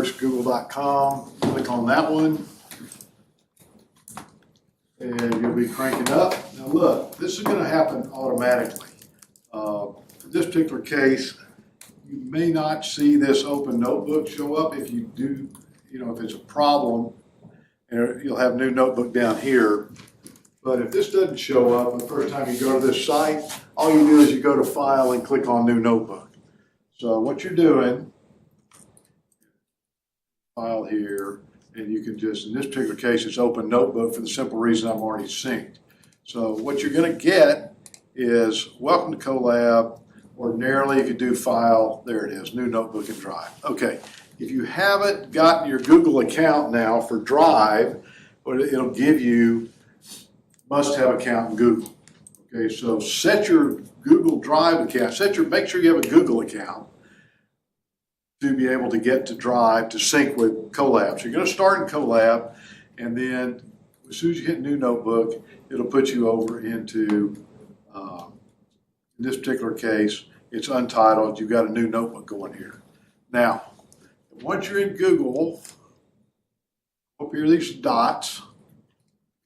search google.com, click on that one, and you'll be cranking up. Now look, this is going to happen automatically. In this particular case, you may not see this open notebook show up. If you do, if it's a problem, you'll have new notebook down here. But if this doesn't show up the first time you go to this site, all you do is you go to File and click on New Notebook. So what you're doing, File here, and you can just, in this particular case, it's Open Notebook for the simple reason I'm already synced. So what you're going to get is Welcome to Colab. Ordinarily, if you do File, there it is, New Notebook and Drive. Okay, if you haven't gotten your Google account now for Drive, it'll give you must have account in Google. Okay, so set your Google Drive account, make sure you have a Google account to be able to get to Drive to sync with Colab. So you're going to start in Colab, and then as soon as you hit New Notebook, it'll put you over into, in this particular case, it's untitled. You've got a new notebook going here. Now, once you're in Google, up here these dots,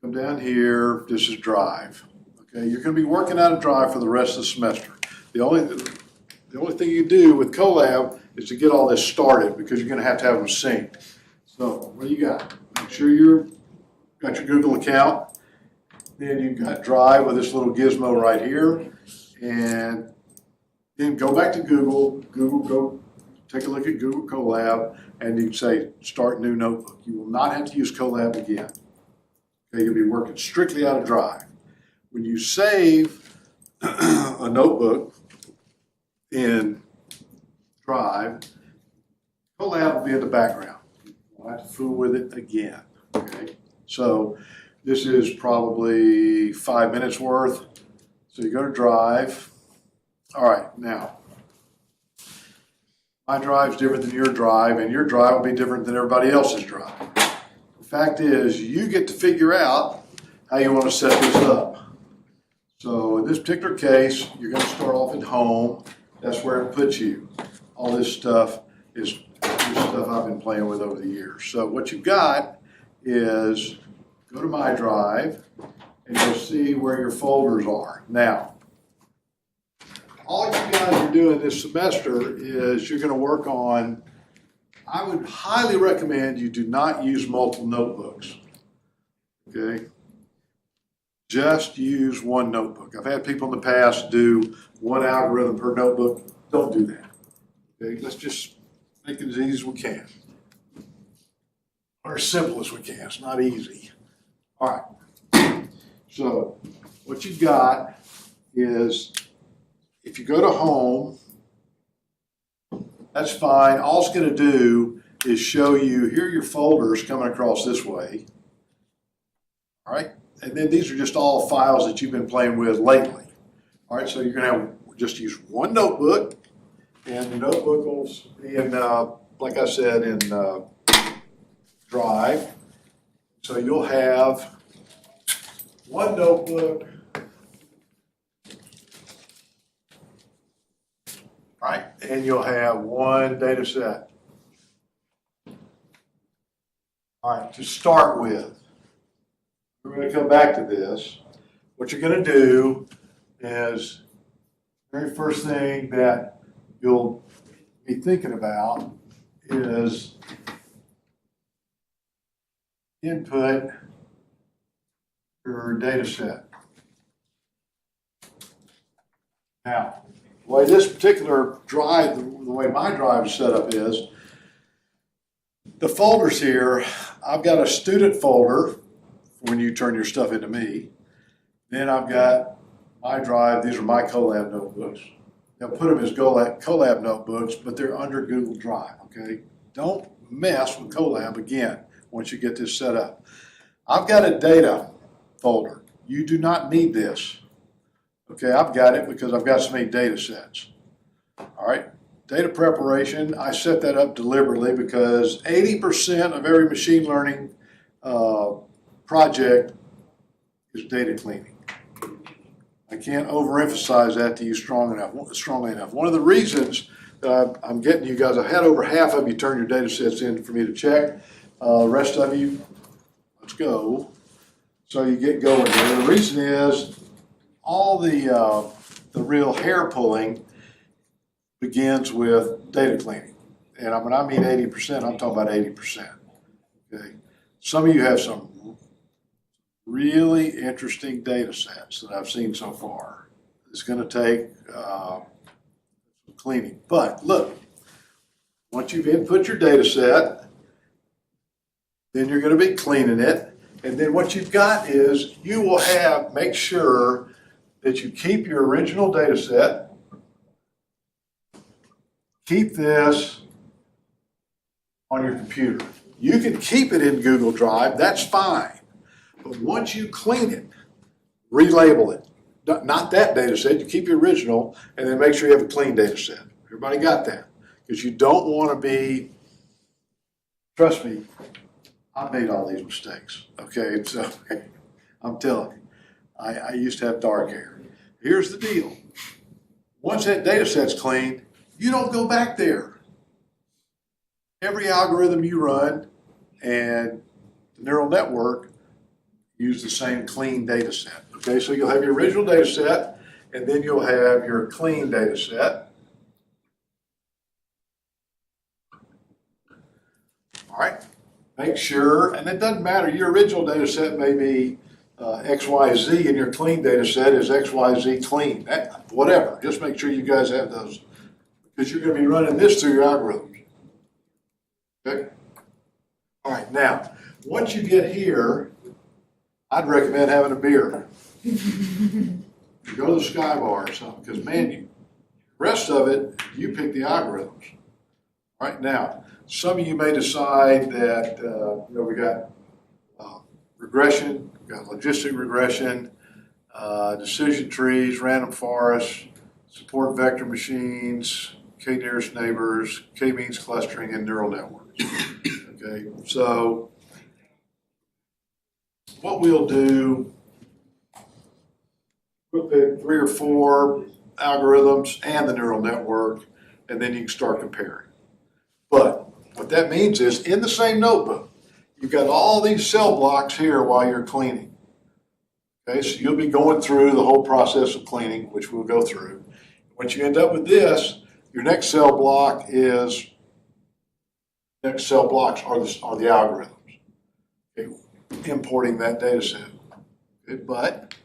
come down here, this is Drive. Okay, you're going to be working out of Drive for the rest of the semester. The only thing you do with Colab is to get all this started because you're going to have them synced. So what do you got? Make sure you've got your Google account. Then you've got Drive with this little gizmo right here. And then go back to Google, go take a look at Google Colab, and you can say Start New Notebook. You will not have to use Colab again. Okay, you'll be working strictly out of Drive. When you save a notebook in Drive, Colab will be in the background. You won't have to fool with it again. Okay, so this is probably 5 minutes worth. So you go to Drive. All right, now my drive's different than your drive, and your drive will be different than everybody else's drive. The fact is, you get to figure out how you want to set this up. So in this particular case, you're going to start off at home. That's where it puts you. All this stuff is stuff I've been playing with over the years. So what you've got is go to My Drive, and you'll see where your folders are. Now, all you guys are doing this semester is you're going to work on, I would highly recommend you do not use multiple notebooks. Okay? Just use one notebook. I've had people in the past do one algorithm per notebook. Don't do that. Okay? Let's just make it as easy as we can. Or as simple as we can. It's not easy. All right. So what you've got is, if you go to Home, that's fine. All it's going to do is show you, here are your folders coming across this way. All right. And then these are just all files that you've been playing with lately. All right, so you're going to have just use one notebook, and the notebook will be in, like I said, in Drive. So you'll have one notebook, right, and you'll have one data set. All right, to start with. We're going to come back to this. What you're going to do is, the very first thing that you'll be thinking about is input your data set. Now, the way this particular drive, the way my drive is set up is, the folders here, I've got a student folder when you turn your stuff into me. Then I've got my drive. These are my Colab notebooks. They'll put them as Colab notebooks, but they're under Google Drive, okay? Don't mess with Colab again once you get this set up. I've got a data folder. You do not need this. Okay, I've got it because I've got so many data sets. All right, data preparation, I set that up deliberately because 80% of every machine learning project is data cleaning. I can't overemphasize that to you strongly enough. One of the reasons I'm getting you guys, I had over half of you turn your data sets in for me to check. The rest of you, let's go. So you get going there. The reason is all the real hair pulling begins with data cleaning. And when I mean 80%, I'm talking about 80%. Okay. Some of you have some really interesting data sets that I've seen so far. It's going to take cleaning. But look, once you've input your data set, then you're going to be cleaning it. And then what you've got is you will have, make sure that you keep your original data set, keep this on your computer. You can keep it in Google Drive, that's fine. But once you clean it, relabel it. Not that data set, you keep your original, and then make sure you have a clean data set. Everybody got that? Because you don't want to be, trust me, I made all these mistakes, okay? So I'm telling you, I used to have dark hair. Here's the deal. Once that data set's clean, you don't go back there. Every algorithm you run and the neural network use the same clean data set. Okay, so you'll have your original data set, and then you'll have your clean data set. All right, make sure, and it doesn't matter, your original data set may be XYZ, and your clean data set is XYZ clean. Whatever, just make sure you guys have those, because you're going to be running this through your algorithms. Okay? All right, now, once you get here, I'd recommend having a beer. Go to the Sky Bar or something, because man, the rest of it, you pick the algorithms. Right now, some of you may decide that we got regression, we got logistic regression, decision trees, random forests, support vector machines, k-nearest neighbors, k-means clustering, and neural networks. Okay, so what we'll do, we'll pick 3 or 4 algorithms and the neural network, and then you can start comparing. But what that means is, in the same notebook, you've got all these cell blocks here while you're cleaning. Okay, so you'll be going through the whole process of cleaning, which we'll go through. Once you end up with this, your next cell block is, next cell blocks are the algorithms. Okay, importing that data set. Okay, but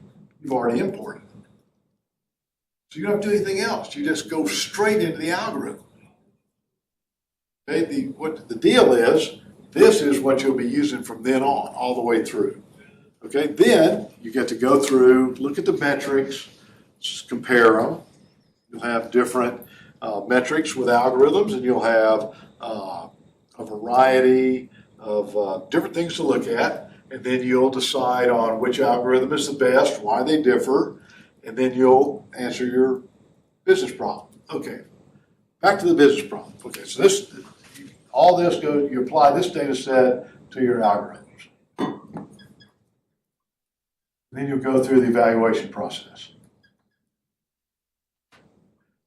you've already imported it. So you don't have to do anything else. You just go straight into the algorithm. Okay, what the deal is, this is what you'll be using from then on, all the way through. Okay, then you get to go through, look at the metrics, just compare them. You'll have different metrics with algorithms, and you'll have a variety of different things to look at, and then you'll decide on which algorithm is the best, why they differ, and then you'll answer your business problem. Okay, back to the business problem. Okay, so all this goes, you apply this data set to your algorithms. Then you'll go through the evaluation process.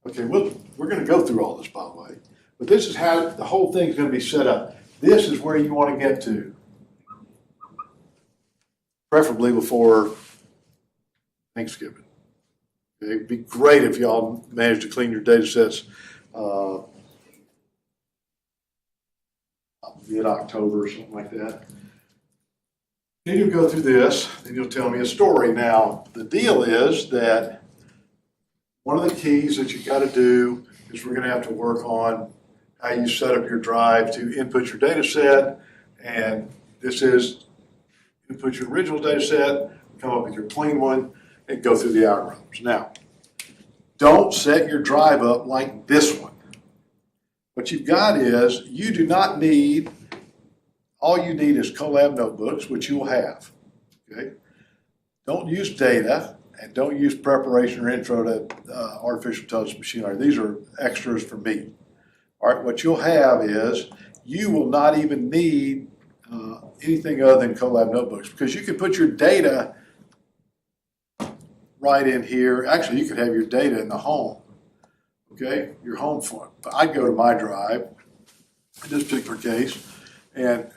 Okay, we're going to go through all this, by the way, but this is how the whole thing is going to be set up. This is where you want to get to, preferably before Thanksgiving. Okay, it'd be great if y'all managed to clean your data sets mid-October or something like that. Then you'll go through this, then you'll tell me a story. Now, the deal is that one of the keys that you got to do is we're going to have to work on how you set up your drive to input your data set. And this is input your original data set, come up with your clean one, and go through the algorithms. Now, don't set your drive up like this one. What you've got is, you do not need, all you need is Colab notebooks, which you will have. Okay? Don't use data, and don't use preparation or intro to artificial intelligence machine learning. These are extras for me. All right, what you'll have is, you will not even need anything other than Colab notebooks, because you can put your data right in here. Actually, you could have your data in the home. okay, your home phone. But I'd go to my drive, in this particular case, and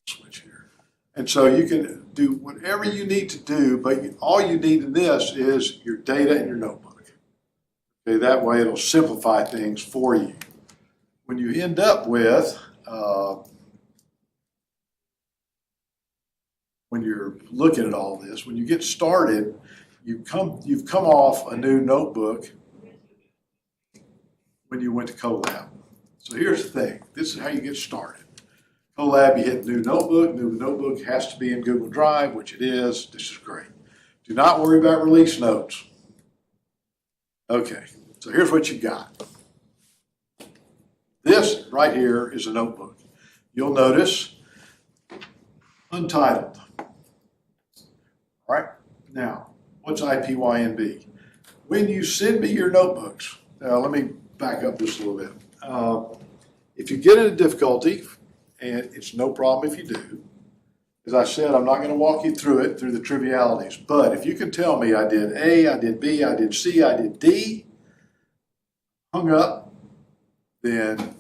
switch here. And so you can do whatever you need to do, but all you need in this is your data and your notebook. Okay, that way it'll simplify things for you. When you end up with, when you're looking at all this, when you get started, you've come off a new notebook when you went to CoLab. So here's the thing. This is how you get started. CoLab, you hit new notebook. New notebook has to be in Google Drive, which it is. This is great. Do not worry about release notes. Okay, so here's what you got. This right here is a notebook. You'll notice untitled. All right, now, what's IPYNB? When you send me your notebooks, let me back up just a little bit. If you get into difficulty, and it's no problem if you do, as I said, I'm not going to walk you through it, through the trivialities, but if you can tell me I did A, I did B, I did C, I did D, hung up, then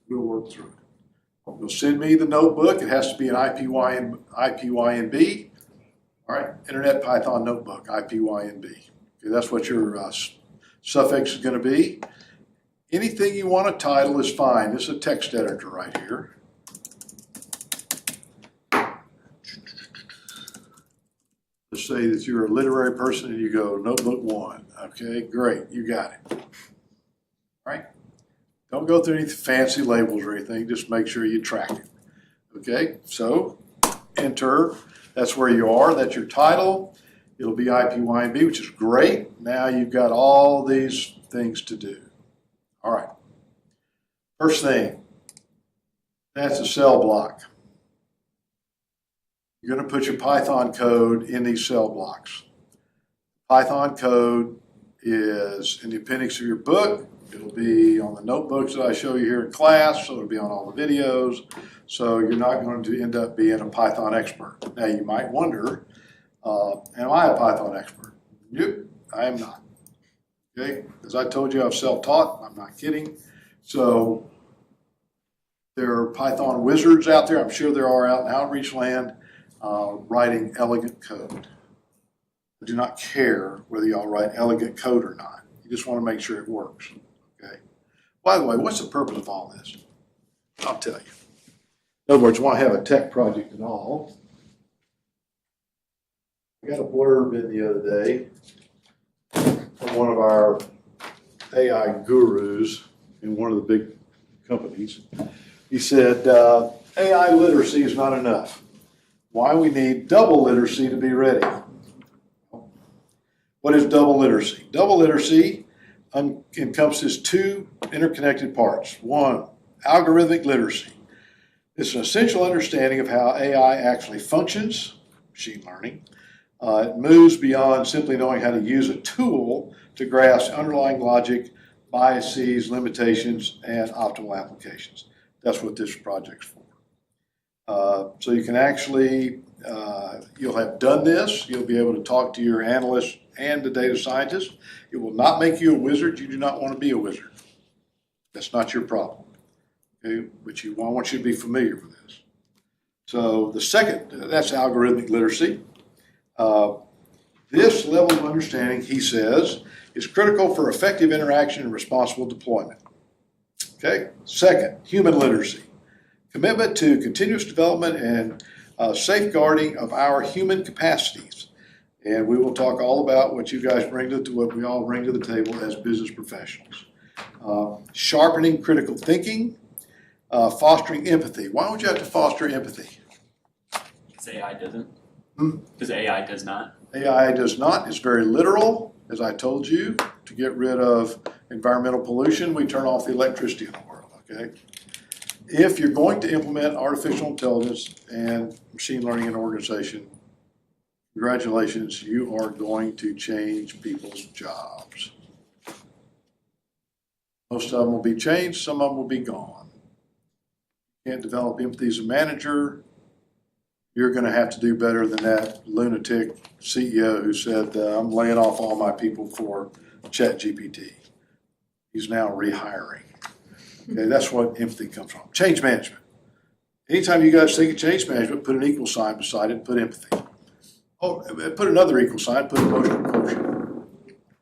we'll work through it. You'll send me the notebook. It has to be an IPYNB. All right, Internet Python Notebook, IPYNB. Okay, that's what your suffix is going to be. Anything you want to title is fine. This is a text editor right here. Let's say that you're a literary person and you go notebook 1. Okay, great, you got it. All right, don't go through any fancy labels or anything. Just make sure you track it. Okay, so enter. That's where you are. That's your title. It'll be IPYNB, which is great. Now you've got all these things to do. All right. First thing, that's a cell block. You're going to put your Python code in these cell blocks. Python code is in the appendix of your book. It'll be on the notebooks that I show you here in class, so it'll be on all the videos. So you're not going to end up being a Python expert. Now you might wonder, am I a Python expert? Nope, I am not. Okay, as I told you, I'm self-taught. I'm not kidding. So there are Python wizards out there. I'm sure there are out in outreach land writing elegant code. I do not care whether y'all write elegant code or not. You just want to make sure it works. Okay. By the way, what's the purpose of all this? I'll tell you. In other words, you want to have a tech project at all. I got a blurb in the other day from one of our AI gurus in one of the big companies. He said, AI literacy is not enough. Why we need double literacy to be ready. What is double literacy? Double literacy encompasses two interconnected parts. One, algorithmic literacy. It's an essential understanding of how AI actually functions, machine learning. It moves beyond simply knowing how to use a tool to grasp underlying logic, biases, limitations, and optimal applications. That's what this project's for. So you can actually, you'll have done this. You'll be able to talk to your analysts and the data scientists. It will not make you a wizard. You do not want to be a wizard. That's not your problem. Okay? But I want you to be familiar with this. So the second, that's algorithmic literacy. This level of understanding, he says, is critical for effective interaction and responsible deployment. Okay? Second, human literacy. Commitment to continuous development and safeguarding of our human capacities. And we will talk all about what you guys bring to what we all bring to the table as business professionals. Sharpening critical thinking, fostering empathy. Why would you have to foster empathy? Because AI doesn't. Because AI does not. AI does not. It's very literal. As I told you, to get rid of environmental pollution, we turn off the electricity in the world, okay? If you're going to implement artificial intelligence and machine learning in an organization, congratulations, you are going to change people's jobs. Most of them will be changed, some of them will be gone. You can't develop empathy as a manager. You're going to have to do better than that lunatic CEO who said, I'm laying off all my people for ChatGPT. He's now rehiring. Okay, that's what empathy comes from. Change management. Anytime you guys think of change management, put an equal sign beside it, put empathy. Oh, put another equal sign, put emotional quotient.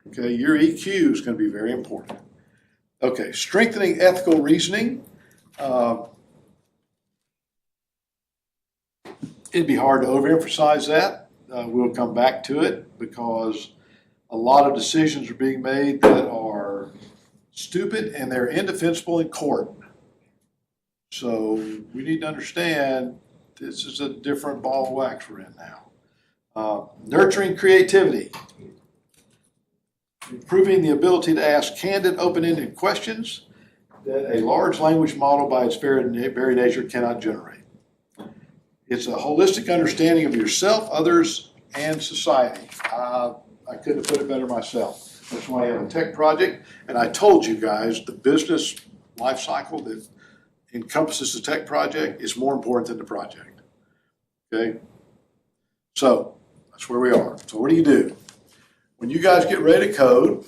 Okay, your EQ is going to be very important. Okay, strengthening ethical reasoning. It'd be hard to overemphasize that. We'll come back to it because a lot of decisions are being made that are stupid and they're indefensible in court. So we need to understand this is a different ball of wax we're in now. Nurturing creativity. Improving the ability to ask candid, open-ended questions that a large language model by its very nature cannot generate. It's a holistic understanding of yourself, others, and society. I couldn't have put it better myself. That's why I have a tech project. And I told you guys the business life cycle that encompasses the tech project is more important than the project. Okay? So that's where we are. So what do you do? When you guys get ready to code,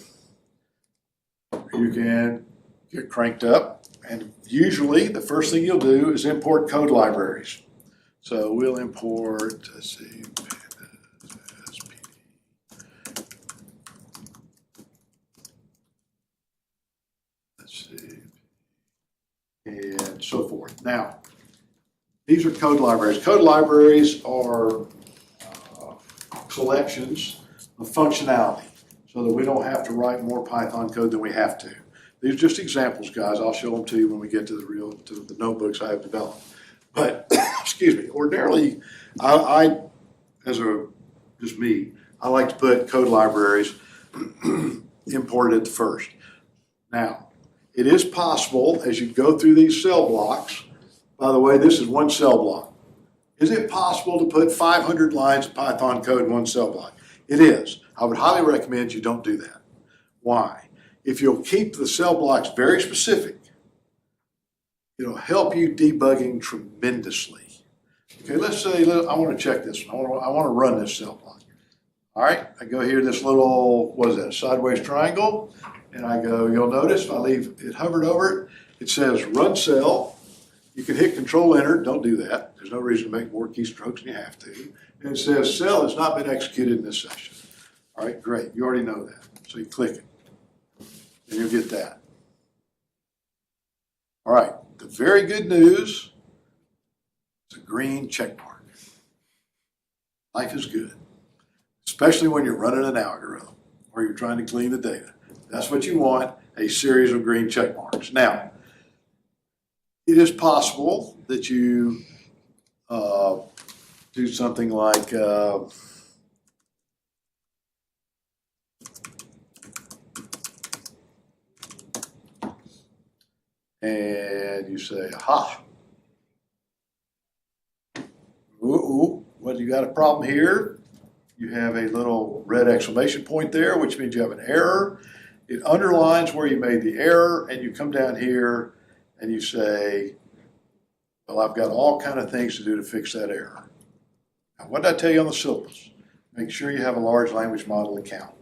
you can get cranked up. And usually the first thing you'll do is import code libraries. So we'll import, let's see, and so forth. Now, these are code libraries. Code libraries are collections of functionality so that we don't have to write more Python code than we have to. These are just examples, guys. I'll show them to you when we get to the notebooks I have developed. But, excuse me, ordinarily, just me, I like to put code libraries imported at the first. Now, it is possible as you go through these cell blocks, by the way, this is one cell block. Is it possible to put 500 lines of Python code in one cell block? It is. I would highly recommend you don't do that. Why? If you'll keep the cell blocks very specific, it'll help you debugging tremendously. Okay, let's say I want to check this one. I want to run this cell block. All right, I go here, this little, what is that, sideways triangle, and I go, you'll notice if I leave it hovered over it, it says run cell. You can hit Control Enter, don't do that. There's no reason to make more keystrokes than you have to. And it says cell has not been executed in this session. All right, great, you already know that. So you click it, and you'll get that. All right, the very good news is a green check mark. Life is good, especially when you're running an algorithm or you're trying to clean the data. That's what you want, a series of green check marks. Now, it is possible that you do something like and you say, aha. Ooh, well, you got a problem here. You have a little red exclamation point there, which means you have an error. It underlines where you made the error, and you come down here and you say, well, I've got all kind of things to do to fix that error. Now, what did I tell you on the syllabus? Make sure you have a large language model account.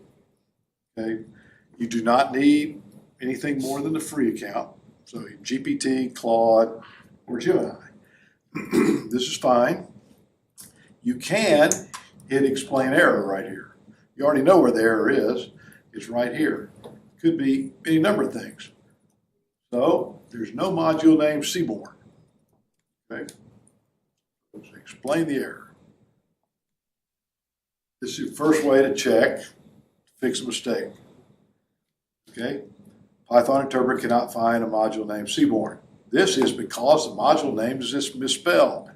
Okay? You do not need anything more than the free account. So GPT, Claude, or Gemini. This is fine. You can hit explain error right here. You already know where the error is. It's right here. Could be any number of things. So there's no module name Seaborn. Okay? So explain the error. This is your first way to check, fix a mistake. Okay? Python interpreter cannot find a module name Seaborn. This is because the module name is just misspelled.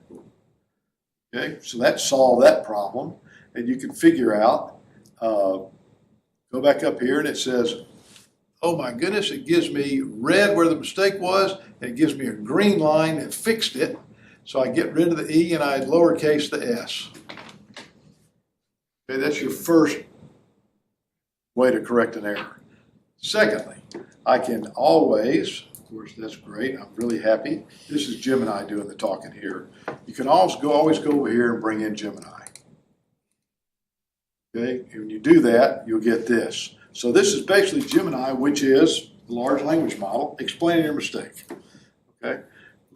Okay, so that solved that problem, and you can figure out, go back up here and it says, oh my goodness, it gives me red where the mistake was, and it gives me a green line that fixed it, so I get rid of the E and I lowercase the s. Okay, that's your first way to correct an error. Secondly, I can always, of course, that's great. I'm really happy. This is Gemini doing the talking here. You can always go over here and bring in Gemini. Okay, and when you do that, you'll get this. So this is basically Gemini, which is the large language model, explaining your mistake. Okay?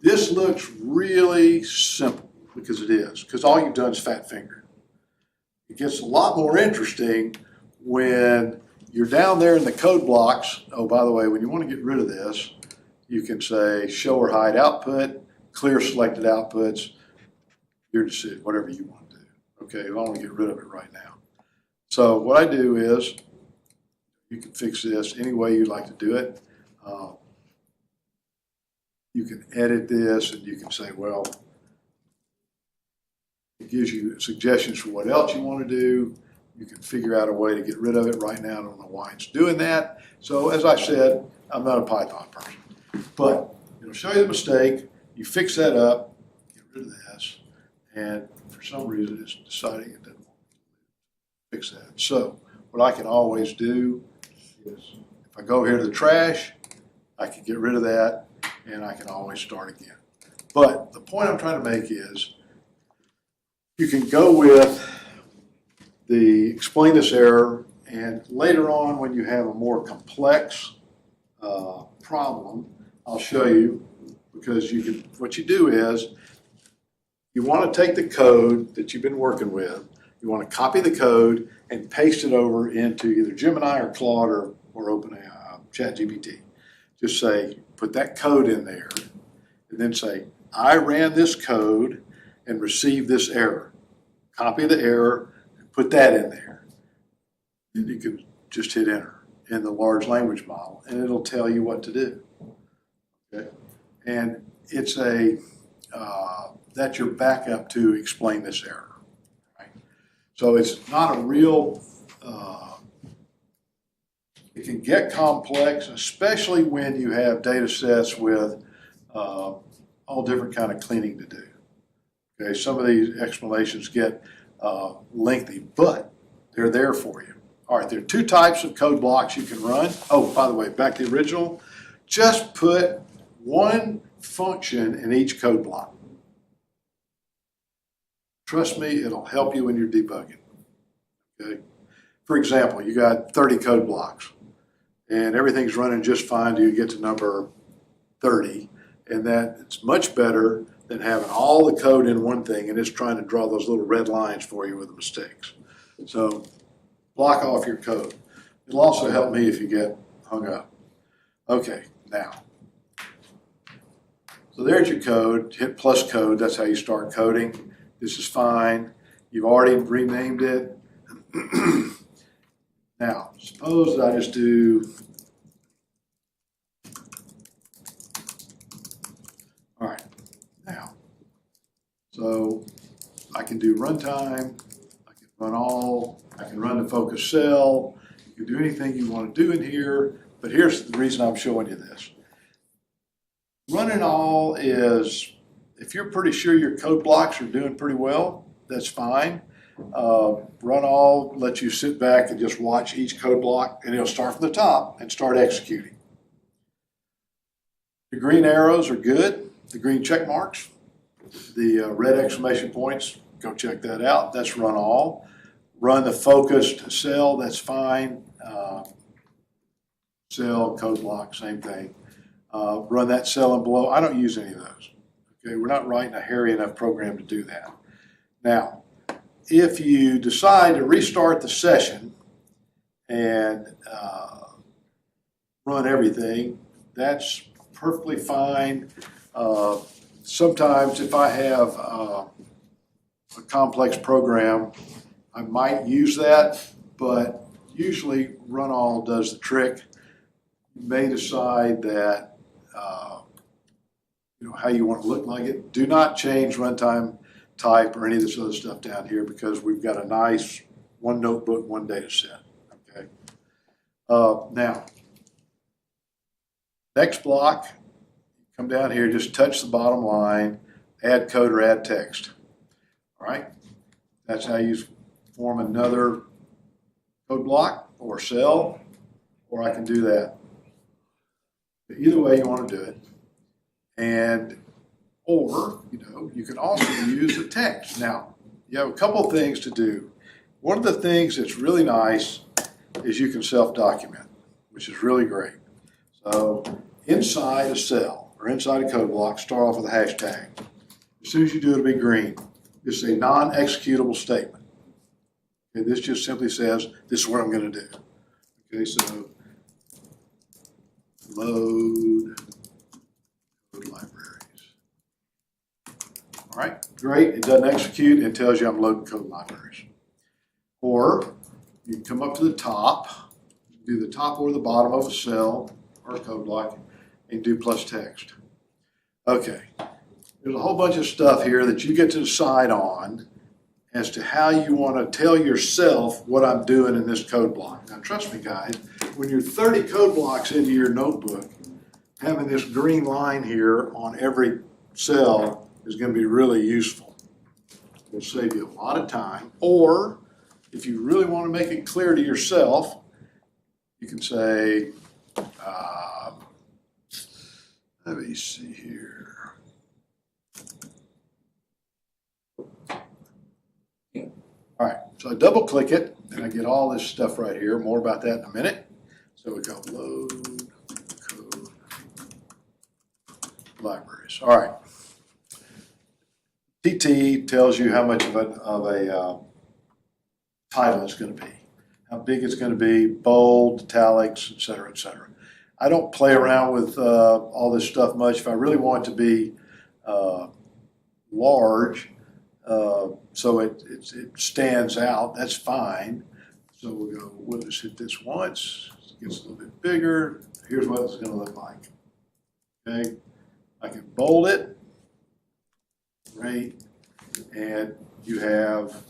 This looks really simple because it is, because all you've done is fat finger. It gets a lot more interesting when you're down there in the code blocks. Oh, by the way, when you want to get rid of this, you can say show or hide output, clear selected outputs, your decision, whatever you want to do. Okay, I want to get rid of it right now. So what I do is, you can fix this any way you'd like to do it. You can edit this and you can say, well, it gives you suggestions for what else you want to do. You can figure out a way to get rid of it. Right now, I don't know why it's doing that. So as I said, I'm not a Python person. But it'll show you the mistake. You fix that up, get rid of this, and for some reason it's deciding it doesn't want to fix that. So what I can always do is, if I go here to the trash, I can get rid of that, and I can always start again. But the point I'm trying to make is, you can go with the explain this error, and later on when you have a more complex problem, I'll show you, because you can, what you do is, you want to take the code that you've been working with, you want to copy the code and paste it over into either Gemini or Claude or OpenAI, ChatGPT. Just say, put that code in there, and then say, I ran this code and received this error. Copy the error, and put that in there. Then you can just hit enter in the large language model, and it'll tell you what to do. Okay? And it's that's your backup to explain this error. Right? So it's not a real, it can get complex, especially when you have data sets with all different kind of cleaning to do. Okay, some of these explanations get lengthy, but they're there for you. All right, there are two types of code blocks you can run. Oh, by the way, back to the original. Just put one function in each code block. Trust me, it'll help you when you're debugging. Okay. For example, you got 30 code blocks, and everything's running just fine till you get to number 30, and that it's much better than having all the code in one thing and it's trying to draw those little red lines for you with the mistakes. So block off your code. It'll also help me if you get hung up. Okay, now. So there's your code. Hit plus code. That's how you start coding. This is fine. You've already renamed it. Now, suppose I just do, all right, now, so I can do runtime, I can run all, I can run the focus cell, you can do anything you want to do in here, but here's the reason I'm showing you this. Running all is, if you're pretty sure your code blocks are doing pretty well, that's fine. Run all lets you sit back and just watch each code block, and it'll start from the top and start executing. The green arrows are good. The green check marks, the red exclamation points, go check that out. That's run all. Run the focused cell, that's fine. Cell, code block, same thing. Run that cell and below. I don't use any of those. Okay, we're not writing a hairy enough program to do that. Now, if you decide to restart the session and run everything, that's perfectly fine. Sometimes if I have a complex program, I might use that, but usually run all does the trick. You may decide that how you want to look like it. Do not change runtime type or any of this other stuff down here because we've got a nice one notebook, one data set. Okay. Now, next block, come down here, just touch the bottom line, add code or add text. All right. That's how you form another code block or cell, or I can do that. But either way you want to do it. And or, you can also use the text. Now, you have a couple things to do. One of the things that's really nice is you can self-document, which is really great. So inside a cell or inside a code block, start off with a hashtag. As soon as you do it, it'll be green. It's a non-executable statement. Okay, this just simply says, this is what I'm going to do. Okay, so load code libraries. All right, great. It doesn't execute. It tells you I'm loading code libraries. Or you can come up to the top, do the top or the bottom of a cell or a code block, and do plus text. Okay, there's a whole bunch of stuff here that you get to decide on as to how you want to tell yourself what I'm doing in this code block. Now, trust me, guys, when you're 30 code blocks into your notebook, having this green line here on every cell is going to be really useful. It'll save you a lot of time. Or if you really want to make it clear to yourself, you can say, let me see here. All right, so I double click it and I get all this stuff right here. More about that in a minute. So we go load code libraries. All right. TT tells you how much of a title it's going to be, how big it's going to be, bold, italics, et cetera, et cetera. I don't play around with all this stuff much. If I really want it to be large, so it stands out, that's fine. So we'll just hit this once, it gets a little bit bigger. Here's what it's going to look like. Okay, I can bold it, right, and you have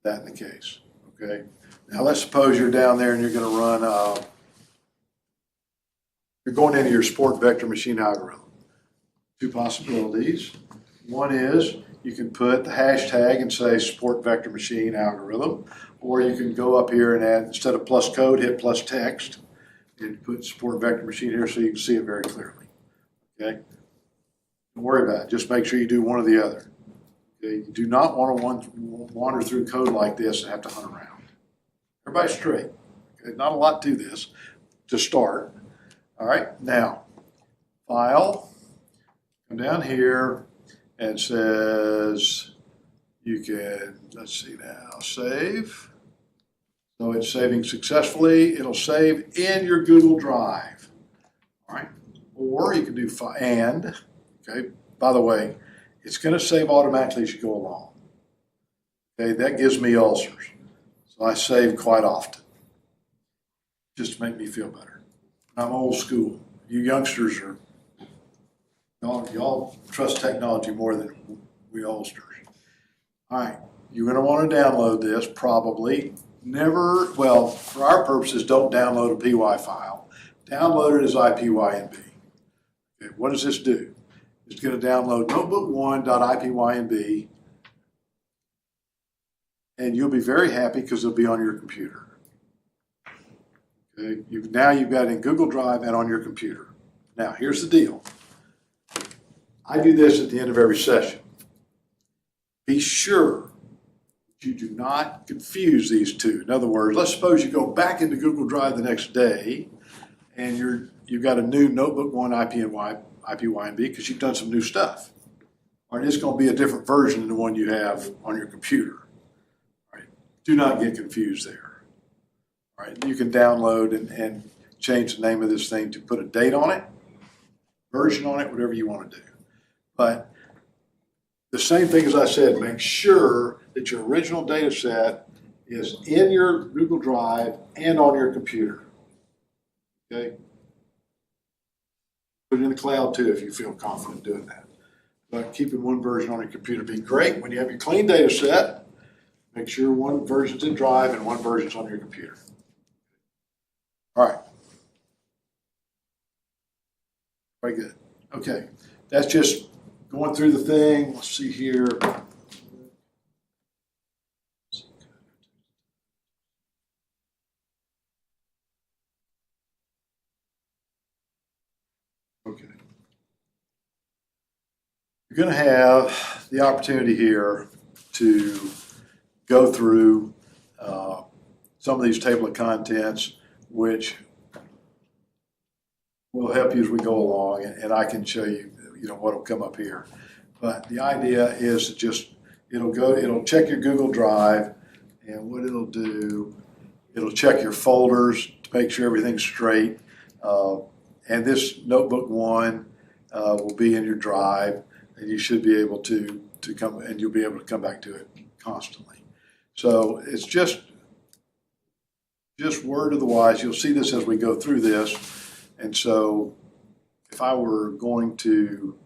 that in the case. Okay, now let's suppose you're down there and you're going to run, you're going into your sport vector machine algorithm. Two possibilities. One is you can put the hashtag and say support vector machine algorithm, or you can go up here and add, instead of plus code, hit plus text and put support vector machine here so you can see it very clearly. Okay? Don't worry about it. Just make sure you do one or the other. Okay? You do not want to wander through code like this and have to hunt around. Everybody straight. Okay? Not a lot to this to start. All right, now, file, come down here, and it says you can, let's see now, save. So it's saving successfully. It'll save in your Google Drive. All right, or you can do and, okay, by the way, it's going to save automatically as you go along. Okay, that gives me ulcers. So I save quite often, just to make me feel better. I'm old school. You youngsters are, y'all trust technology more than we oldsters. All right, you're going to want to download this probably. Never, well, for our purposes, don't download a PY file. Download it as IPYNB. Okay, what does this do? It's going to download notebook1.ipynb, and you'll be very happy because it'll be on your computer. Okay, now you've got it in Google Drive and on your computer. Now, here's the deal. I do this at the end of every session. Be sure that you do not confuse these two. In other words, let's suppose you go back into Google Drive the next day and you've got a new Notebook 1 IPYNB because you've done some new stuff. All right, it's going to be a different version than the one you have on your computer. All right, do not get confused there. All right, you can download and change the name of this thing to put a date on it, version on it, whatever you want to do. But the same thing as I said, make sure that your original data set is in your Google Drive and on your computer. Okay? Put it in the cloud too if you feel confident doing that. But keeping one version on your computer would be great. When you have your clean data set, make sure one version's in Drive and one version's on your computer. All right. Very good. Okay. That's just going through the thing. Let's see here. Okay. You're going to have the opportunity here to go through some of these table of contents, which we'll help you as we go along, and I can show you, what will come up here. But the idea is to just, it'll check your Google Drive, and what it'll do, it'll check your folders to make sure everything's straight. And this notebook one will be in your drive, and you should be able to come, and you'll be able to come back to it constantly. So it's just word of the wise. You'll see this as we go through this. And so if I were going to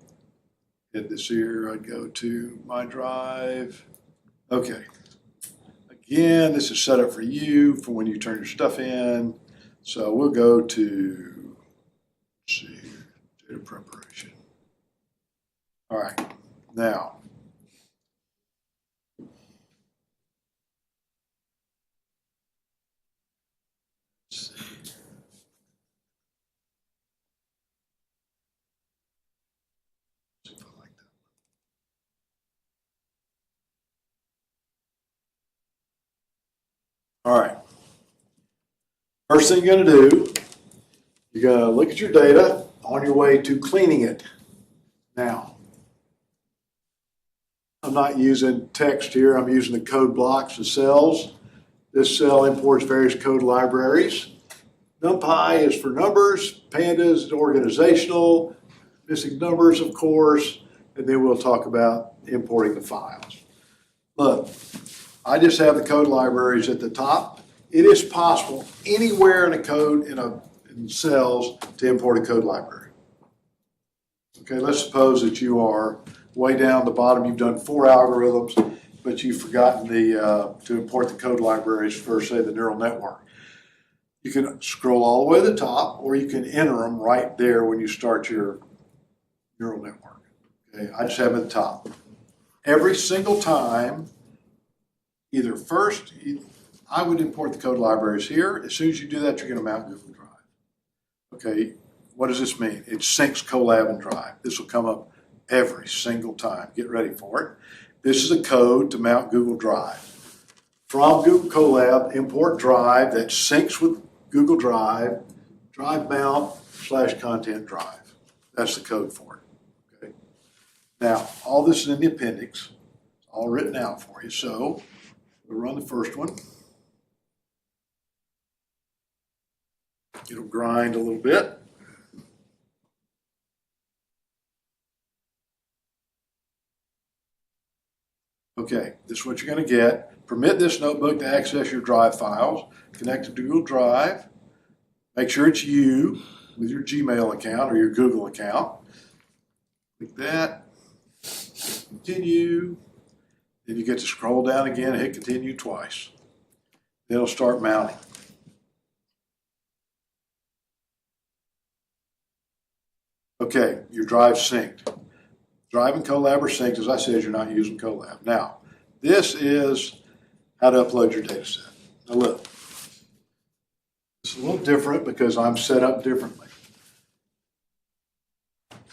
hit this here, I'd go to my drive. Okay. Again, this is set up for you for when you turn your stuff in. So we'll go to, let's see, data preparation. All right. Now, all right. First thing you're going to do, you're going to look at your data on your way to cleaning it. Now, I'm not using text here. I'm using the code blocks and cells. This cell imports various code libraries. NumPy is for numbers. Pandas is organizational. Missing numbers, of course. And then we'll talk about importing the files. Look, I just have the code libraries at the top. It is possible anywhere in a code, in cells, to import a code library. Okay, let's suppose that you are way down the bottom. You've done 4 algorithms, but you've forgotten to import the code libraries for, say, the neural network. You can scroll all the way to the top, or you can enter them right there when you start your neural network. Okay, I just have it at the top. Every single time, either first, I would import the code libraries here. As soon as you do that, you're going to mount Google Drive. Okay, what does this mean? It syncs Colab and Drive. This will come up every single time. Get ready for it. This is a code to mount Google Drive. From Google Colab, import Drive that syncs with Google Drive, Drive mount /content drive. That's the code for it. Okay. Now, all this is in the appendix. It's all written out for you. So we'll run the first one. It'll grind a little bit. Okay, this is what you're going to get. Permit this notebook to access your Drive files. Connect to Google Drive. Make sure it's you with your Gmail account or your Google account. Click that. Continue. Then you get to scroll down again and hit continue twice. Then it'll start mounting. Okay, your Drive synced. Drive and Colab are synced. As I said, you're not using Colab. Now, this is how to upload your data set. Now look, it's a little different because I'm set up differently.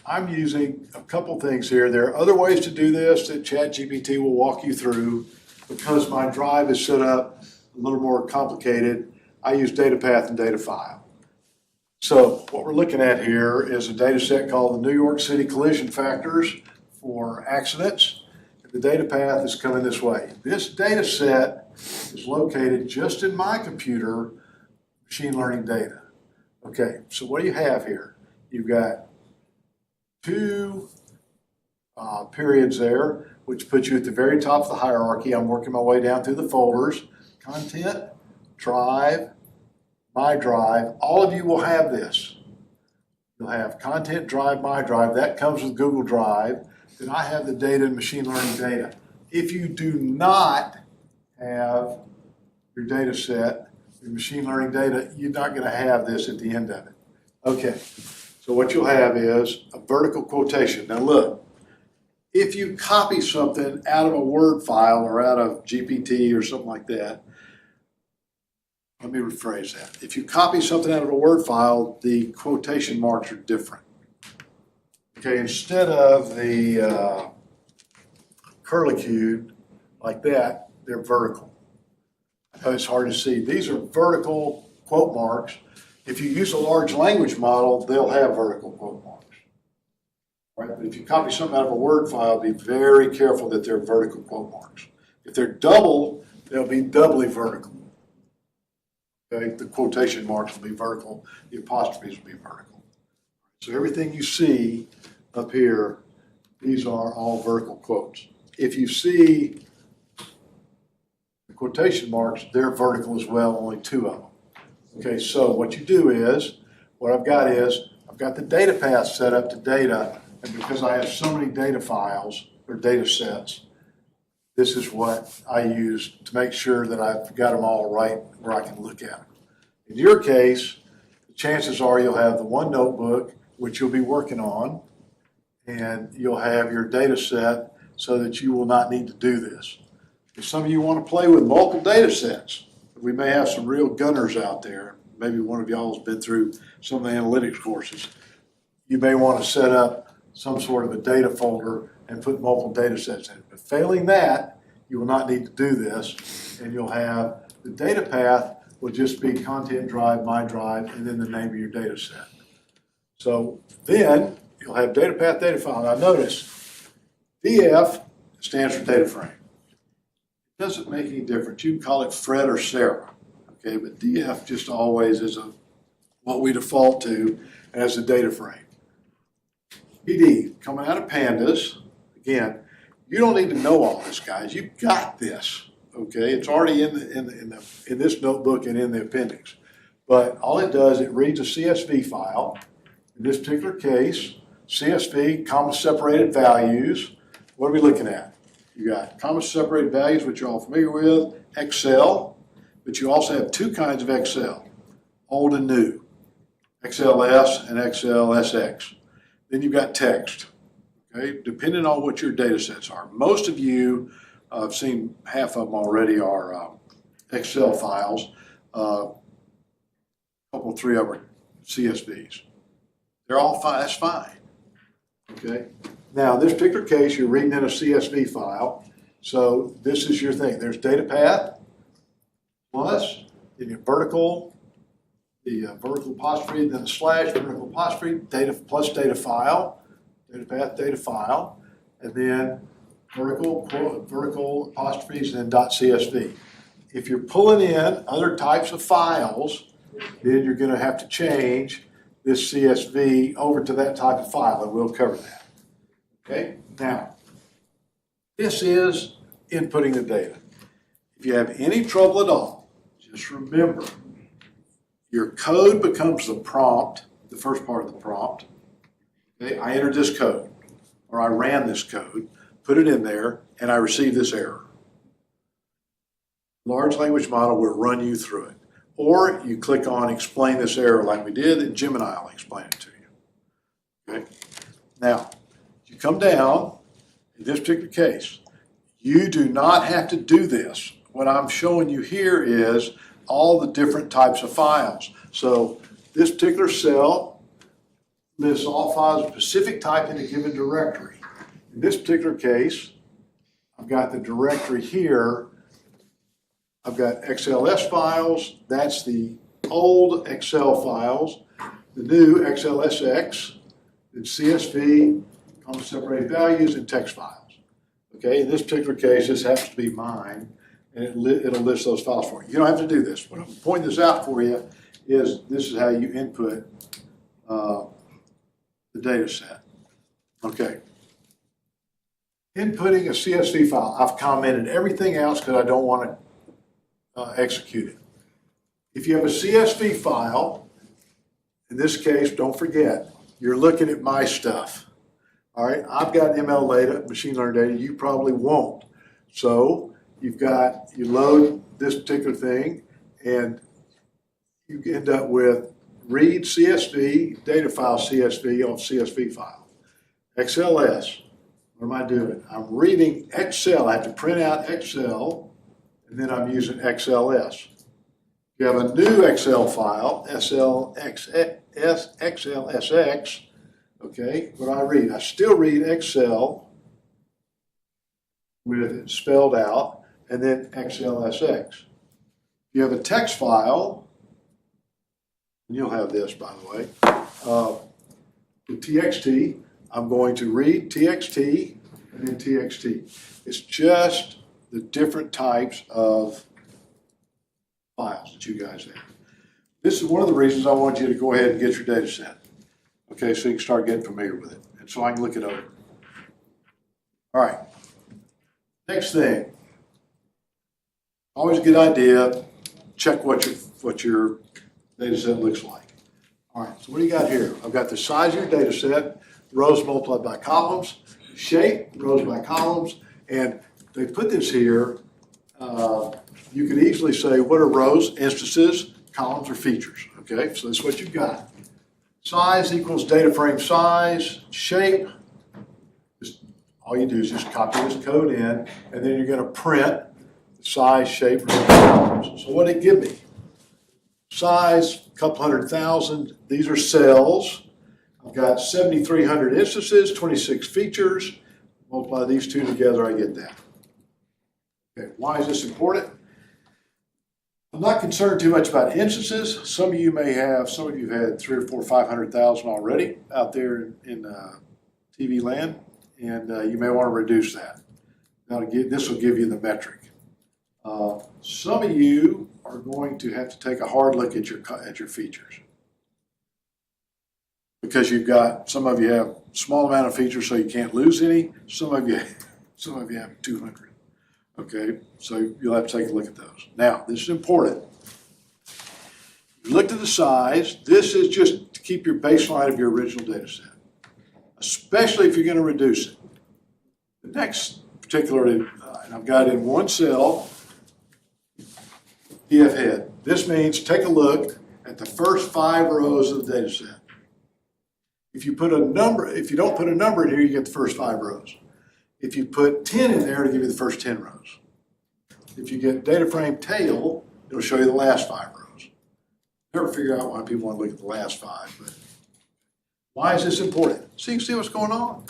I'm using a couple things here. There are other ways to do this that ChatGPT will walk you through. Because my drive is set up a little more complicated, I use data path and data file. So what we're looking at here is a data set called the New York City collision factors for accidents. The data path is coming this way. This data set is located just in my computer, machine learning data. Okay, so what do you have here? You've got 2 periods there, which puts you at the very top of the hierarchy. I'm working my way down through the folders. Content, Drive, My Drive. All of you will have this. You'll have Content, Drive, My Drive. That comes with Google Drive. Then I have the data and machine learning data. If you do not have your data set, your machine learning data, you're not going to have this at the end of it. Okay, so what you'll have is a vertical quotation. Now look, if you copy something out of a Word file or out of GPT or something like that, let me rephrase that. If you copy something out of a Word file, the quotation marks are different. Okay, instead of the curlicue like that, they're vertical. I know it's hard to see. These are vertical quote marks. If you use a large language model, they'll have vertical quote marks. Right? But if you copy something out of a Word file, be very careful that they're vertical quote marks. If they're double, they'll be doubly vertical. Okay? The quotation marks will be vertical, the apostrophes will be vertical. So everything you see up here, these are all vertical quotes. If you see the quotation marks, they're vertical as well, only 2 of them. Okay, so what you do is, what I've got the data path set up to data, and because I have so many data files or data sets, this is what I use to make sure that I've got them all right where I can look at them. In your case, the chances are you'll have the one notebook, which you'll be working on, and you'll have your data set so that you will not need to do this. If some of you want to play with multiple data sets, we may have some real gunners out there. Maybe one of y'all has been through some of the analytics courses. You may want to set up some sort of a data folder and put multiple data sets in it. But failing that, you will not need to do this, and you'll have the data path will just be content drive, my drive, and then the name of your data set. So then you'll have data path, data file. Now notice, DF stands for data frame. It doesn't make any difference. You can call it Fred or Sarah, okay? But DF just always is what we default to as a data frame. PD, coming out of pandas, again, you don't need to know all this, guys. You've got this, okay? It's already in this notebook and in the appendix. But all it does, it reads a CSV file. In this particular case, CSV, comma separated values. What are we looking at? You got comma separated values, which you're all familiar with, Excel, but you also have 2 kinds of Excel, old and new, XLS and XLSX. Then you've got text, okay, depending on what your data sets are. Most of you, I've seen half of them already are Excel files, a couple, 3 of them are CSVs. They're all fine, that's fine, okay? Now, in this particular case, you're reading in a CSV file, so this is your thing. There's data path plus, then your vertical, the vertical apostrophe, then the slash, vertical apostrophe, data plus data file, data path, data file, and then vertical, quote, vertical apostrophes, and then .csv. If you're pulling in other types of files, then you're going to have to change this CSV over to that type of file, and we'll cover that. Okay, now, this is inputting the data. If you have any trouble at all, just remember, your code becomes the prompt, the first part of the prompt. Okay, I entered this code, or I ran this code, put it in there, and I received this error. Large language model will run you through it. Or you click on explain this error like we did, and Gemini will explain it to you. Okay, now, you come down, in this particular case, you do not have to do this. What I'm showing you here is all the different types of files. So this particular cell lists all files of specific type in a given directory. In this particular case, I've got the directory here. I've got XLS files. That's the old Excel files. The new XLSX, and CSV, comma separated values, and text files. Okay, in this particular case, this happens to be mine, and it'll list those files for you. You don't have to do this. What I'm pointing this out for you is this is how you input the data set. Okay. Inputting a CSV file. I've commented everything else because I don't want to execute it. If you have a CSV file, in this case, don't forget, you're looking at my stuff. All right, I've got ML data, machine learning data, you probably won't. So you load this particular thing, and you end up with read CSV, data file CSV on CSV file. XLS, what am I doing? I'm reading Excel, I have to print out Excel, and then I'm using XLS. If you have a new Excel file, XLSX, okay, what do I read? I still read Excel with it spelled out, and then XLSX. If you have a text file, And you'll have this, by the way. In TXT, I'm going to read TXT and then TXT. It's just the different types of files that you guys have. This is one of the reasons I want you to go ahead and get your data set. Okay, so you can start getting familiar with it. And so I can look it over. All right. Next thing. Always a good idea. Check what your data set looks like. All right, so what do you got here? I've got the size of your data set, rows multiplied by columns, shape, rows by columns, and they put this here. You could easily say, what are rows, instances, columns, or features? Okay, so that's what you've got. Size equals data frame size, shape. All you do is just copy this code in, and then you're going to print the size, shape, rows, columns. So what did it give me? Size, a couple 100,000. These are cells. I've got 7,300 instances, 26 features. Multiply these two together, I get that. Okay, why is this important? I'm not concerned too much about instances. Some of you may have, some of you have had 3 or 4, 500,000 already out there in TV land, and you may want to reduce that. This will give you the metric. Some of you are going to have to take a hard look at your features, because some of you have small amount of features, so you can't lose any. Some of you have 200. Okay, so you'll have to take a look at those. Now, this is important. You look at the size. This is just to keep your baseline of your original data set, especially if you're going to reduce it. The next particularly, and I've got it in one cell, PF head. This means take a look at the first 5 rows of the data set. If you don't put a number in here, you get the first 5 rows. If you put 10 in there, it'll give you the first 10 rows. If you get data frame tail, it'll show you the last 5 rows. Never figure out why people want to look at the last 5, but why is this important? So you can see what's going on.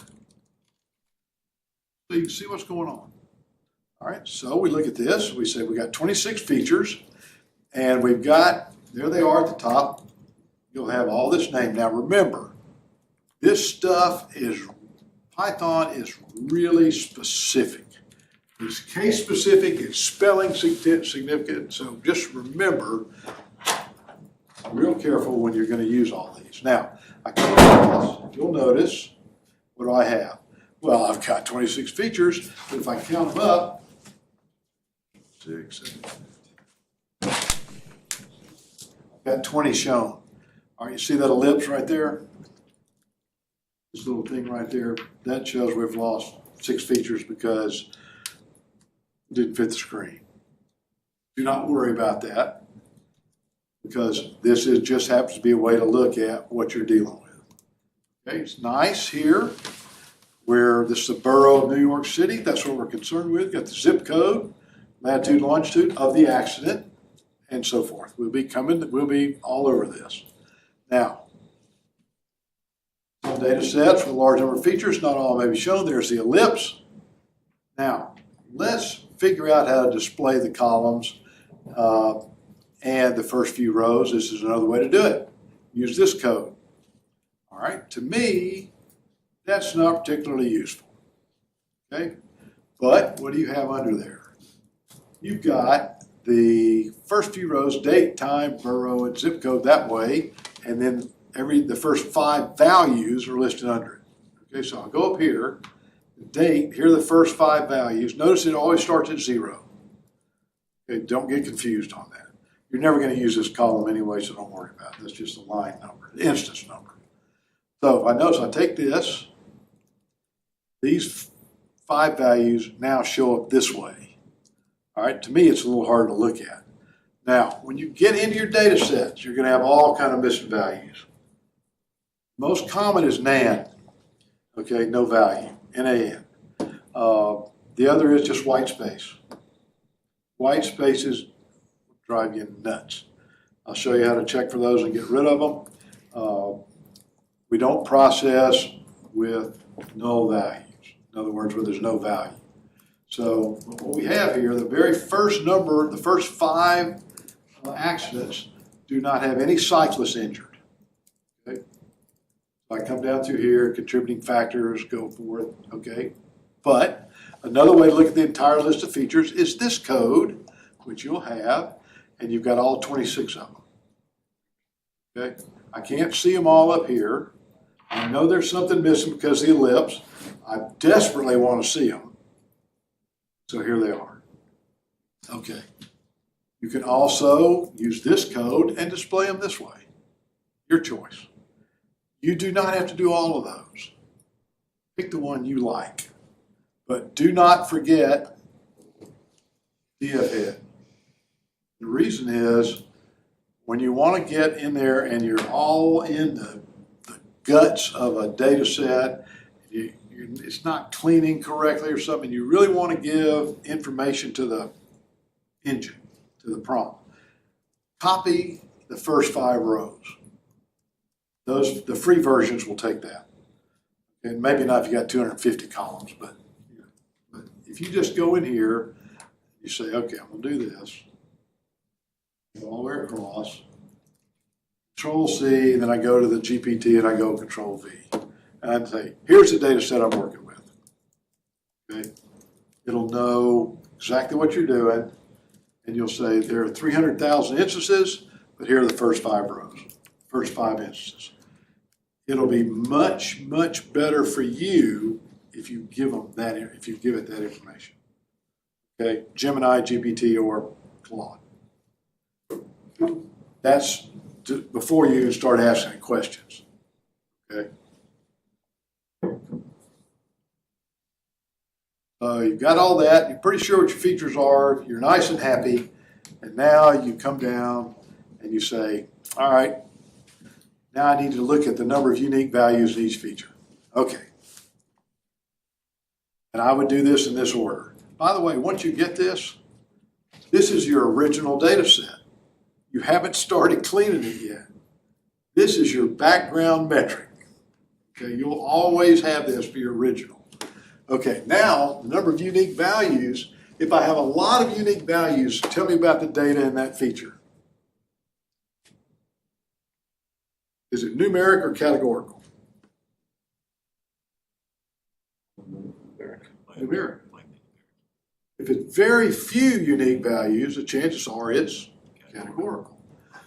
So you can see what's going on. All right, so we look at this. We say we got 26 features, and we've got, there they are at the top. You'll have all this name. Now remember, this stuff is, Python is really specific. It's case specific, it's spelling significant, so just remember, be real careful when you're going to use all these. Now, I come to this, you'll notice, what do I have? Well, I've got 26 features, but if I count them up, 6, 7, 8, I've got 20 shown. All right, you see that ellipse right there? This little thing right there, that shows we've lost 6 features because it didn't fit the screen. Do not worry about that, because this just happens to be a way to look at what you're dealing with. Okay, it's nice here, where this is a borough of New York City. That's what we're concerned with. Got the zip code, latitude, and longitude of the accident, and so forth. We'll be all over this. Now, some data sets with a large number of features, not all may be shown. There's the ellipse. Now, let's figure out how to display the columns and the first few rows. This is another way to do it. Use this code. All right, to me, that's not particularly useful. Okay, but what do you have under there? You've got the first few rows, date, time, borough, and zip code that way, and then the first 5 values are listed under it. Okay, so I'll go up here, the date, here are the first 5 values. Notice it always starts at 0. Okay, don't get confused on that. You're never going to use this column anyway, so don't worry about it. That's just a line number, the instance number. So if I notice, I take this, these 5 values now show up this way. All right, to me, it's a little hard to look at. Now, when you get into your data sets, you're going to have all kind of missing values. Most common is NaN, okay, no value, NaN. The other is just white space. White spaces drive you nuts. I'll show you how to check for those and get rid of them. We don't process with null values. In other words, where there's no value. So what we have here, the very first number, the first 5 accidents do not have any cyclists injured. Okay? So I come down through here, contributing factors, go forth, okay? But another way to look at the entire list of features is this code, which you'll have, and you've got all 26 of them. Okay? I can't see them all up here. I know there's something missing because of the ellipse. I desperately want to see them. So here they are. Okay. You can also use this code and display them this way. Your choice. You do not have to do all of those. Pick the one you like. But do not forget DF head. The reason is when you want to get in there and you're all in the guts of a data set, it's not cleaning correctly or something, you really want to give information to the engine, to the prompt. Copy the first 5 rows. The free versions will take that. And maybe not if you got 250 columns, but if you just go in here, you say, okay, I'm going to do this. Go all the way across. Control C, then I go to the GPT and I go Control V. And I say, here's the data set I'm working with. Okay? It'll know exactly what you're doing, and you'll say there are 300,000 instances, but here are the first 5 rows, first 5 instances. It'll be much, much better for you if you give them that, if you give it that information. Okay, Gemini, GPT, or Claude. That's before you start asking questions. Okay. You've got all that. You're pretty sure what your features are. You're nice and happy. And now you come down and you say, all right, now I need to look at the number of unique values in each feature. Okay. And I would do this in this order. By the way, once you get this, this is your original data set. You haven't started cleaning it yet. This is your background metric. Okay, you'll always have this for your original. Okay, now the number of unique values. If I have a lot of unique values, tell me about the data in that feature. Is it numeric or categorical? Numeric. If it's very few unique values, the chances are it's categorical.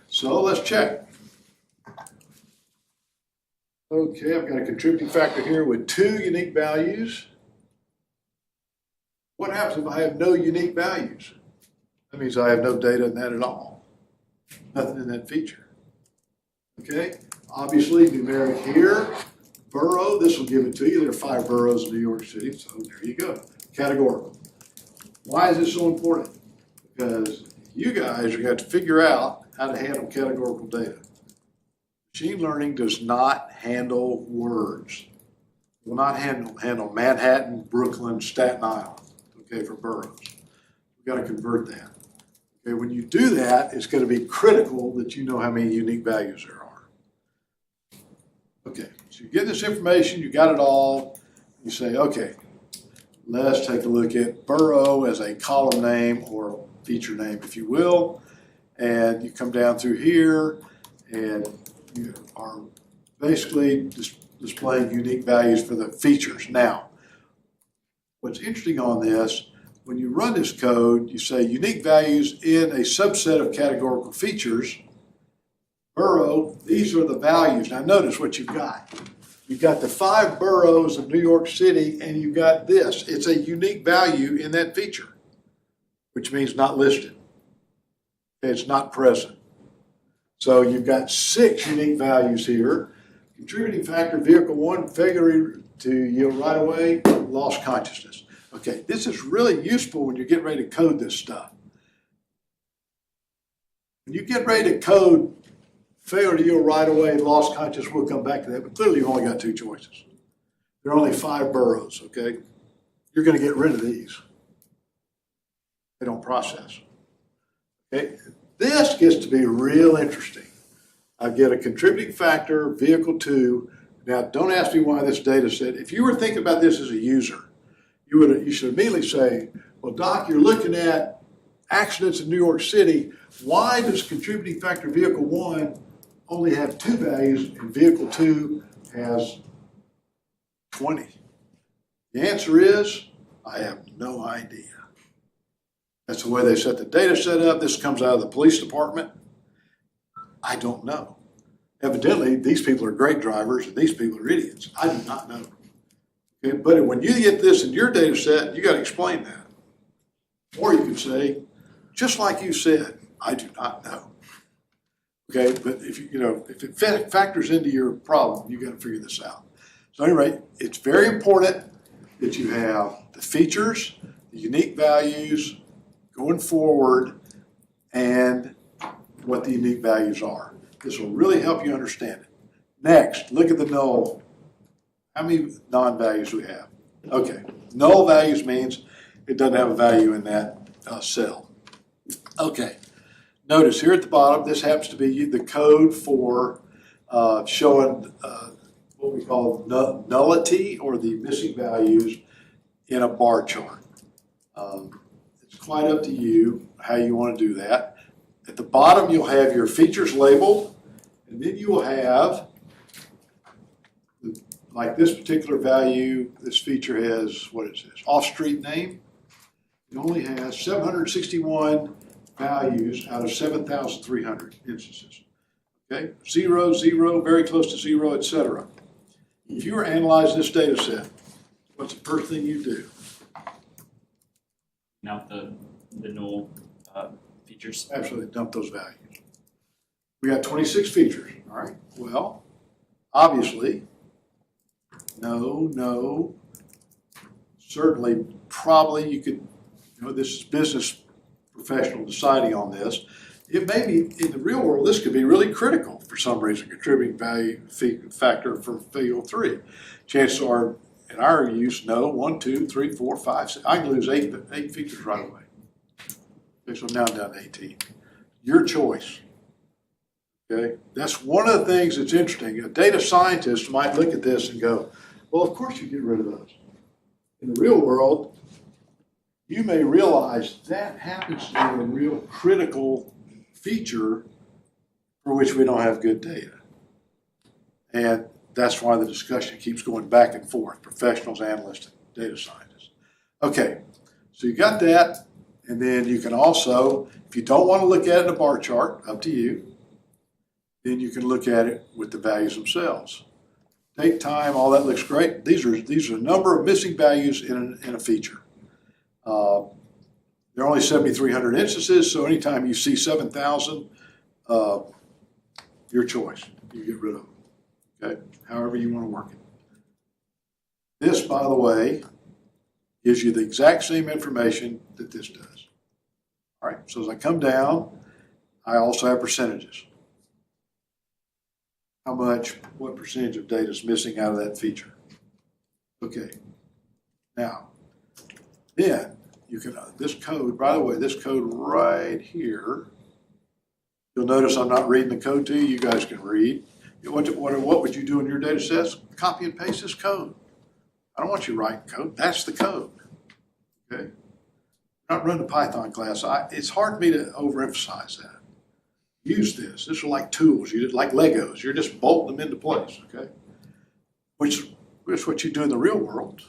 So let's check. Okay, I've got a contributing factor here with 2 unique values. What happens if I have no unique values? That means I have no data in that at all. Nothing in that feature. Okay, obviously numeric here. Borough, this will give it to you. There are 5 boroughs in New York City, so there you go. Categorical. Why is this so important? Because you guys are going to have to figure out how to handle categorical data. Machine learning does not handle words. It will not handle Manhattan, Brooklyn, Staten Island, okay, for boroughs. We've got to convert that. Okay, when you do that, it's going to be critical that you know how many unique values there are. Okay, so you get this information, you got it all. You say, okay, let's take a look at borough as a column name or feature name, if you will. And you come down through here and you are basically displaying unique values for the features. Now, what's interesting on this, when you run this code, you say unique values in a subset of categorical features. Borough, these are the values. Now notice what you've got. You've got the 5 boroughs of New York City, and you've got this. It's a unique value in that feature, which means not listed. It's not present. So you've got 6 unique values here. Contributing factor, vehicle 1, failure to yield right away, lost consciousness. Okay, this is really useful when you're getting ready to code this stuff. When you get ready to code failure to yield right away, lost consciousness, we'll come back to that, but clearly you've only got 2 choices. There are only 5 boroughs, okay? You're going to get rid of these. They don't process. Okay? This gets to be real interesting. I get a contributing factor, vehicle 2. Now, don't ask me why this data set. If you were thinking about this as a user, you should immediately say, well, Doc, you're looking at accidents in New York City, why does contributing factor vehicle 1 only have 2 values and vehicle 2 has 20? The answer is, I have no idea. That's the way they set the data set up. This comes out of the police department. I don't know. Evidently, these people are great drivers and these people are idiots. I do not know. Okay, but when you get this in your data set, you got to explain that. Or you can say, just like you said, I do not know. Okay, but if if it factors into your problem, you got to figure this out. So anyway, it's very important that you have the features, the unique values going forward, and what the unique values are. This will really help you understand it. Next, look at the null. How many non-values do we have? Okay, null values means it doesn't have a value in that cell. Okay, notice here at the bottom, this happens to be the code for showing what we call nullity, or the missing values in a bar chart. It's quite up to you how you want to do that. At the bottom, you'll have your features labeled, and then you will have, like this particular value, this feature has, what is this, off-street name. It only has 761 values out of 7,300 instances. Okay, 0, 0, very close to 0, etc. If you were analyzing this data set, what's the first thing you do? Now the null features. Absolutely, dump those values. We got 26 features, all right? Well, obviously, no, certainly, probably you could, this is business professional deciding on this. It may be, in the real world, this could be really critical for some reason, contributing value factor for field 3. Chances are, in our use, no, 1, 2, 3, 4, 5, 6. I can lose eight features right away. Okay, so now I'm down to 18. Your choice. Okay, that's one of the things that's interesting. A data scientist might look at this and go, well, of course you get rid of those. In the real world, you may realize that happens to be a real critical feature for which we don't have good data. And that's why the discussion keeps going back and forth, professionals, analysts, and data scientists. Okay, so you got that, and then you can also, if you don't want to look at it in a bar chart, up to you, then you can look at it with the values themselves. Take time, all that looks great. These are a number of missing values in a feature. There are only 7,300 instances, so anytime you see 7,000, your choice. You get rid of them. Okay, however you want to work it. This, by the way, gives you the exact same information that this does. All right, so as I come down, I also have percentages. How much, what percentage of data is missing out of that feature? Okay, now, then you can, this code, by the way, this code right here, you'll notice I'm not reading the code to you, you guys can read. What would you do in your data sets? Copy and paste this code. I don't want you writing code, that's the code, okay? I'm not running a Python class, it's hard for me to overemphasize that. Use this. This are like tools, like Legos. You're just bolting them into place, okay? Which is what you do in the real world.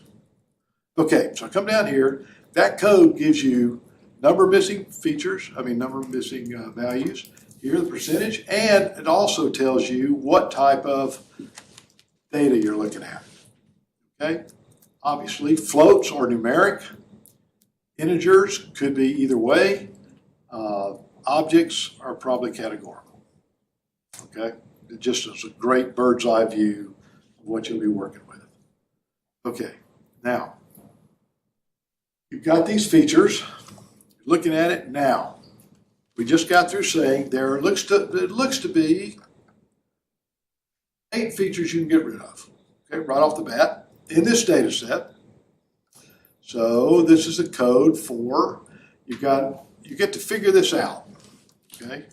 Okay, so I come down here. That code gives you number of missing features, number of missing values. Here the percentage, and it also tells you what type of data you're looking at, okay? Obviously, floats or numeric. Integers could be either way. Objects are probably categorical, okay? It just is a great bird's eye view of what you'll be working with. Okay, now, you've got these features, you're looking at it now. We just got through saying it looks to be 8 features you can get rid of, okay, right off the bat in this data set. So this is the code for, you get to figure this out. Okay,